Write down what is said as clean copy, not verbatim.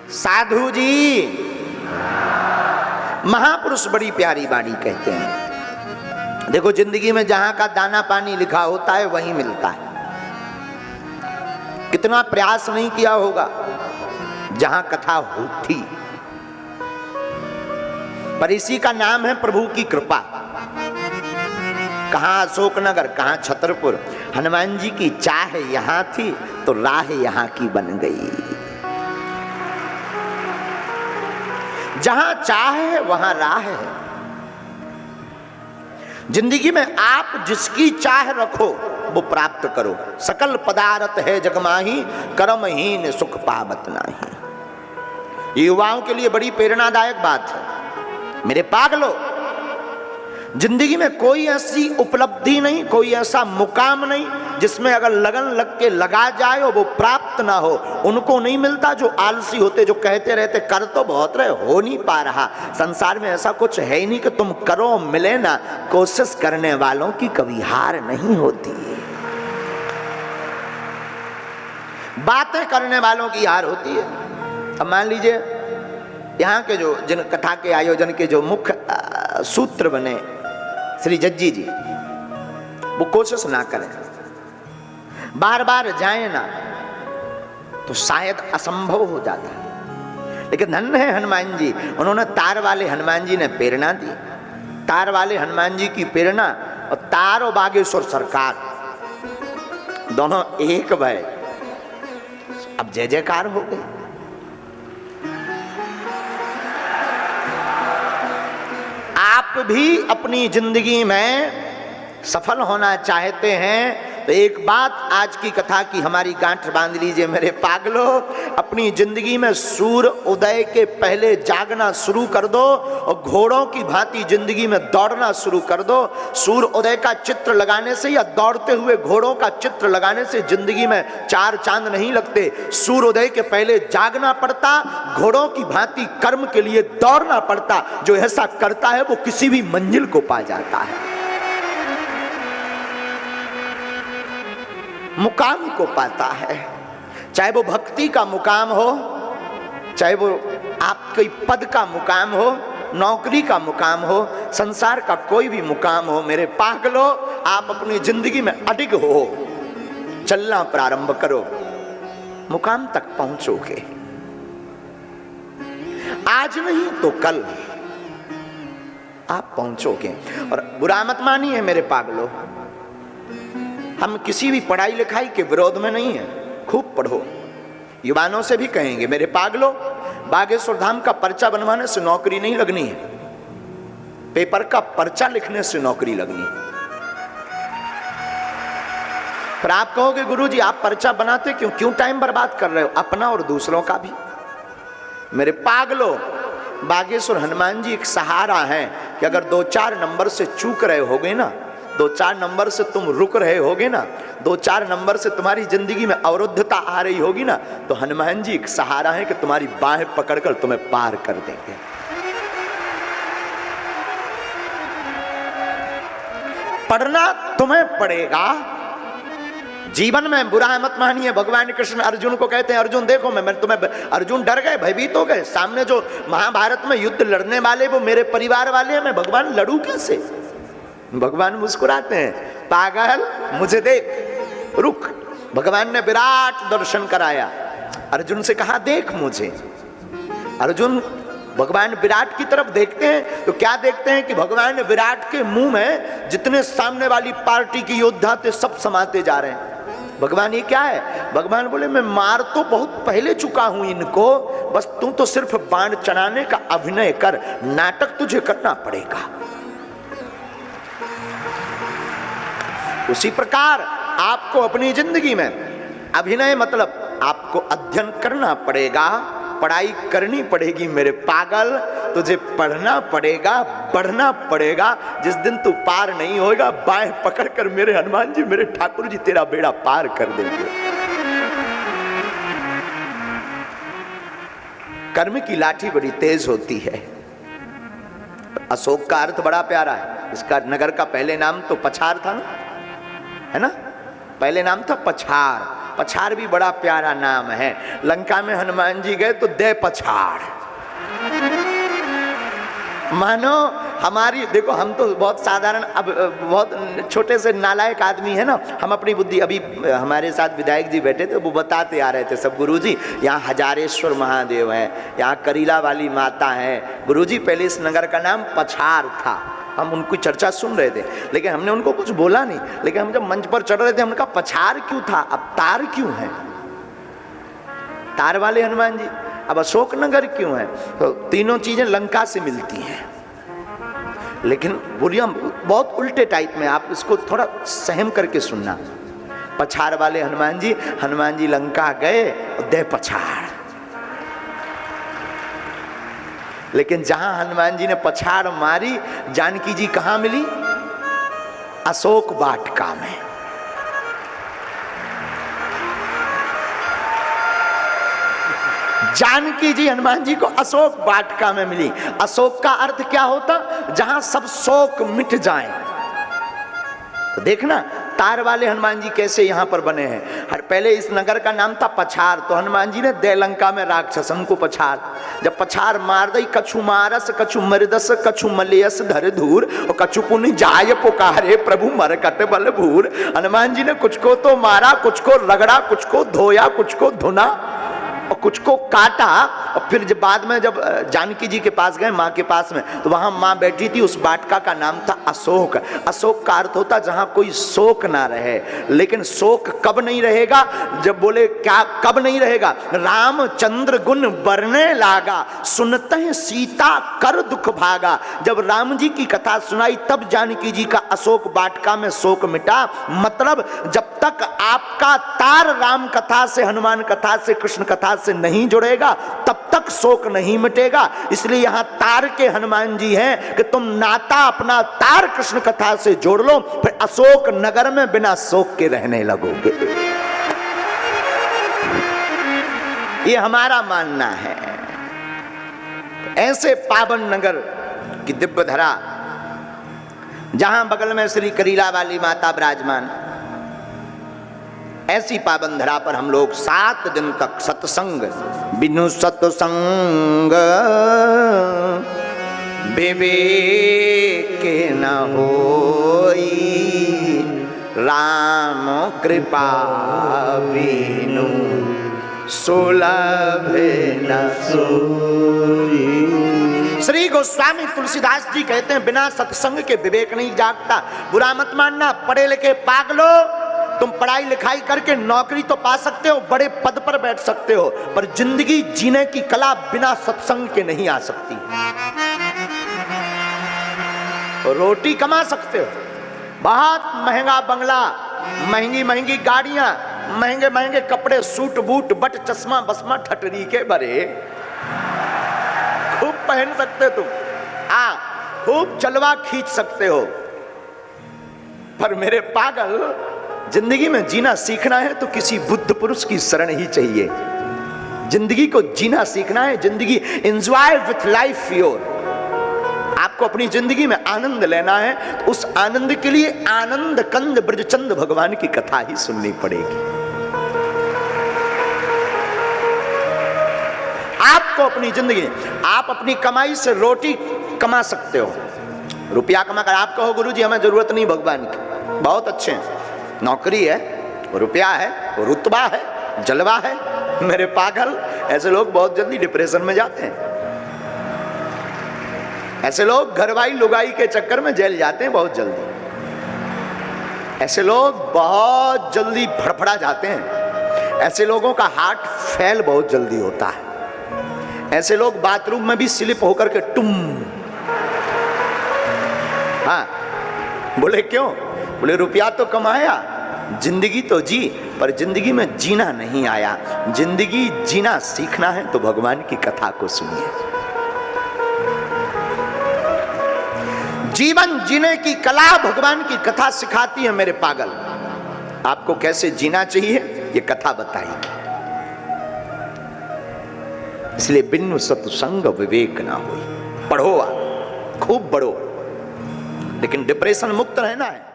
साधु जी, महापुरुष बड़ी प्यारी बाणी कहते हैं। देखो, जिंदगी में जहां का दाना पानी लिखा होता है वहीं मिलता है। कितना प्रयास नहीं किया होगा जहां कथा होती, पर इसी का नाम है प्रभु की कृपा। कहां अशोकनगर, कहां छतरपुर, हनुमान जी की चाह यहां थी तो राह यहां की बन गई। जहां चाह है वहां राह है। जिंदगी में आप जिसकी चाह रखो वो प्राप्त करो। सकल पदार्थ है जगमाही, कर्महीन सुख पावत नाही। ये युवाओं के लिए बड़ी प्रेरणादायक बात है। मेरे पागलो, जिंदगी में कोई ऐसी उपलब्धि नहीं, कोई ऐसा मुकाम नहीं जिसमें अगर लगन लग के लगा जाए और वो प्राप्त ना हो। उनको नहीं मिलता जो आलसी होते, जो कहते रहते कर तो बहुत रहे, हो नहीं पा रहा। संसार में ऐसा कुछ है ही नहीं कि तुम करो मिले ना। कोशिश करने वालों की कभी हार नहीं होती, बातें करने वालों की हार होती है। अब मान लीजिए यहाँ के जो जिन कथा के आयोजन के जो मुख्य सूत्र बने श्री जज्जी जी, वो कोशिश ना करें, बार बार जाए ना, तो शायद असंभव हो जाता है। लेकिन धन्य है हनुमान जी, उन्होंने तार वाले हनुमान जी ने प्रेरणा दी। तार वाले हनुमान जी की प्रेरणा और तार और बागेश्वर सरकार दोनों एक भय, अब जय जयकार हो गई। आप भी अपनी जिंदगी में सफल होना चाहते हैं तो एक बात आज की कथा की हमारी गांठ बांध लीजिए मेरे पागलो। अपनी जिंदगी में सूर्य उदय के पहले जागना शुरू कर दो और घोड़ों की भांति जिंदगी में दौड़ना शुरू कर दो। सूर्य उदय का चित्र लगाने से या दौड़ते हुए घोड़ों का चित्र लगाने से जिंदगी में चार चांद नहीं लगते। सूर्य उदय के पहले जागना पड़ता, घोड़ों की भांति कर्म के लिए दौड़ना पड़ता। जो ऐसा करता है वो किसी भी मंजिल को पा जाता है, मुकाम को पाता है। चाहे वो भक्ति का मुकाम हो, चाहे वो आपके पद का मुकाम हो, नौकरी का मुकाम हो, संसार का कोई भी मुकाम हो, मेरे पागलो, आप अपनी जिंदगी में अडिग हो, चलना प्रारंभ करो, मुकाम तक पहुंचोगे। आज नहीं तो कल आप पहुंचोगे। और बुरा मत मानिए मेरे पागलो, हम किसी भी पढ़ाई लिखाई के विरोध में नहीं है, खूब पढ़ो। युवानों से भी कहेंगे मेरे पागलो, बागेश्वर धाम का पर्चा बनवाने से नौकरी नहीं लगनी है, पेपर का पर्चा लिखने से नौकरी लगनी है। फिर आप कहोगे गुरुजी आप पर्चा बनाते क्यों टाइम बर्बाद कर रहे हो, अपना और दूसरों का भी। मेरे पागलो, बागेश्वर हनुमान जी एक सहारा है कि अगर 2-4 नंबर से चूक रहे होगे ना, 2-4 नंबर से तुम रुक रहे होगे ना, 2-4 नंबर से तुम्हारी जिंदगी में अवरुद्धता आ रही होगी ना, तो हनुमान जी एक सहारा है कि तुम्हारी बाहें पकड़कर तुम्हें पार कर देंगे। पढ़ना तुम्हें पड़ेगा। जीवन में बुरा मत मानिए। भगवान कृष्ण अर्जुन को कहते हैं, अर्जुन देखो मैं तुम्हें, अर्जुन डर गए, भयभीत हो गए। सामने जो महाभारत में युद्ध लड़ने वाले वो मेरे परिवार वाले हैं, मैं भगवान लड़ू कैसे। भगवान मुस्कुराते हैं, पागल मुझे देख, रुक। भगवान ने विराट दर्शन कराया, अर्जुन से कहा देख मुझे। अर्जुन भगवान विराट की तरफ देखते हैं तो क्या देखते हैं कि भगवान विराट के मुंह में जितने सामने वाली पार्टी के योद्धा थे सब समाते जा रहे हैं। भगवान ये क्या है। भगवान बोले मैं मार तो बहुत पहले चुका हूं इनको, बस तू तो सिर्फ बाण चढ़ाने का अभिनय कर, नाटक तुझे करना पड़ेगा। उसी प्रकार आपको अपनी जिंदगी में अभिनय मतलब आपको अध्ययन करना पड़ेगा, पढ़ाई करनी पड़ेगी मेरे पागल। तुझे पढ़ना पड़ेगा, बढ़ना पड़ेगा। जिस दिन तू पार नहीं होगा, बाएं पकड़कर मेरे हनुमान जी, मेरे ठाकुर जी तेरा बेड़ा पार कर देंगे। कर्म की लाठी बड़ी तेज होती है। अशोक का अर्थ बड़ा प्यारा है। इसका नगर का पहले नाम तो पछार था ना, है ना, पहले नाम था पछार। पछाड़ भी बड़ा प्यारा नाम है। लंका में हनुमान जी गए तो दे पछाड़, मानो हमारी, देखो हम तो बहुत साधारण, अब बहुत छोटे से नालायक आदमी है ना, हम अपनी बुद्धि, अभी हमारे साथ विधायक जी बैठे थे, वो बताते आ रहे थे सब, गुरुजी यहाँ हजारेश्वर महादेव है, यहाँ करीला वाली माता है, गुरुजी पहले इस नगर का नाम पछाड़ था। हम उनकी चर्चा सुन रहे थे, लेकिन हमने उनको कुछ बोला नहीं, लेकिन हम जब मंच पर चढ़ रहे थे हमने कहा पछाड़ क्यों था, अब तार क्यों है, तार वाले हनुमान जी, अब अशोक नगर क्यों है? तो तीनों चीजें लंका से मिलती हैं, लेकिन बोलिए बहुत उल्टे टाइप में, आप इसको थोड़ा सहम करके सुनना। पछाड़ वाले हनुमान जी लंका गए और दे पछाड़, लेकिन जहां हनुमान जी ने पछाड़ मारी, जानकी जी कहां मिली? अशोक वाटिका में। जानकी जी हनुमान जी को अशोक वाटिका में मिली। अशोक का अर्थ क्या होता? जहां सब शोक मिट जाएं। तो देखना तार वाले हनुमान जी कैसे यहां पर बने हैं। पहले इस नगर का नाम था पछाड़, तो हनुमान जी ने दे लंका में राक्षसन को पछाड़, जब पछाड़ मार दई, कछु मारस कछु मरदस कछु मलेयस धर धूर, और कछु पुनि जाय पुकारे प्रभु मरकट बल भूर। हनुमान जी ने कुछ को तो मारा, कुछ को रगड़ा, कुछ को धोया, कुछ को धुना और कुछ को काटा। और फिर जब बाद में जब जानकी जी के पास गए, माँ के पास में, तो वहां माँ बैठी थी, उस वाटिका का नाम था अशोक। अशोक का अर्थ होता जहां कोई शोक ना रहे। लेकिन शोक कब नहीं रहेगा? जब बोले क्या कब नहीं रहेगा? रामचंद्र गुण बरने लागा, सुनते हैं सीता कर दुख भागा। जब राम जी की कथा सुनाई तब जानकी जी का अशोक वाटिका में शोक मिटा। मतलब जब तक आपका तार राम कथा से, हनुमान कथा से, कृष्ण कथा से नहीं जुड़ेगा तब तक शोक नहीं मिटेगा। इसलिए यहां तार के हनुमान जी हैं कि तुम नाता अपना तार कृष्ण कथा से जोड़ लो, फिर अशोक नगर में बिना शोक के रहने लगोगे। ये हमारा मानना है। ऐसे पावन नगर की दिव्य धरा, जहां बगल में श्री करीला वाली माता विराजमान, ऐसी पावन धरा पर हम लोग 7 दिन तक सत्संग, बिनु सत्संग विवेक न होई, राम कृपा बिनु सुलभ न सोई। श्री गोस्वामी तुलसीदास जी कहते हैं बिना सत्संग के विवेक नहीं जागता। बुरा मत मानना, पढ़े लिखे पागलो, तुम पढ़ाई लिखाई करके नौकरी तो पा सकते हो, बड़े पद पर बैठ सकते हो, पर जिंदगी जीने की कला बिना सत्संग के नहीं आ सकती। रोटी कमा सकते हो, बहुत महंगा बंगला, महंगी महंगी गाड़ियां, महंगे महंगे कपड़े, सूट बूट, बट चश्मा बसमा ठटरी के बरे खूब पहन सकते हो तुम, खूब जलवा खींच सकते हो। पर मेरे पागल, जिंदगी में जीना सीखना है तो किसी बुद्ध पुरुष की शरण ही चाहिए। जिंदगी को जीना सीखना है, जिंदगी एंजॉय विथ लाइफ योर। आपको अपनी जिंदगी में आनंद लेना है तो उस आनंद के लिए आनंद कंद ब्रजचंद भगवान की कथा ही सुननी पड़ेगी। आपको अपनी जिंदगी, आप अपनी कमाई से रोटी कमा सकते हो, रुपया कमा कर आप कहो गुरुजी हमें जरूरत नहीं भगवान की, बहुत अच्छे हैं, नौकरी है, रुपया है, रुतबा है, जलवा है। मेरे पागल, ऐसे लोग बहुत जल्दी डिप्रेशन में जाते हैं। ऐसे लोग घरवाई लुगाई के चक्कर में जेल जाते हैं बहुत जल्दी। ऐसे लोग बहुत जल्दी फड़फड़ा जाते हैं। ऐसे लोगों का हार्ट फेल बहुत जल्दी होता है। ऐसे लोग बाथरूम में भी स्लिप होकर के टुम, बोले क्यों? बोले रुपया तो कमाया, जिंदगी तो जी, पर जिंदगी में जीना नहीं आया। जिंदगी जीना सीखना है तो भगवान की कथा को सुनिए। जीवन जीने की कला भगवान की कथा सिखाती है मेरे पागल। आपको कैसे जीना चाहिए ये कथा बताएगी। इसलिए बिनु सत्संग विवेक ना होई। पढ़ो, खूब पढ़ो, लेकिन डिप्रेशन मुक्त रहना है।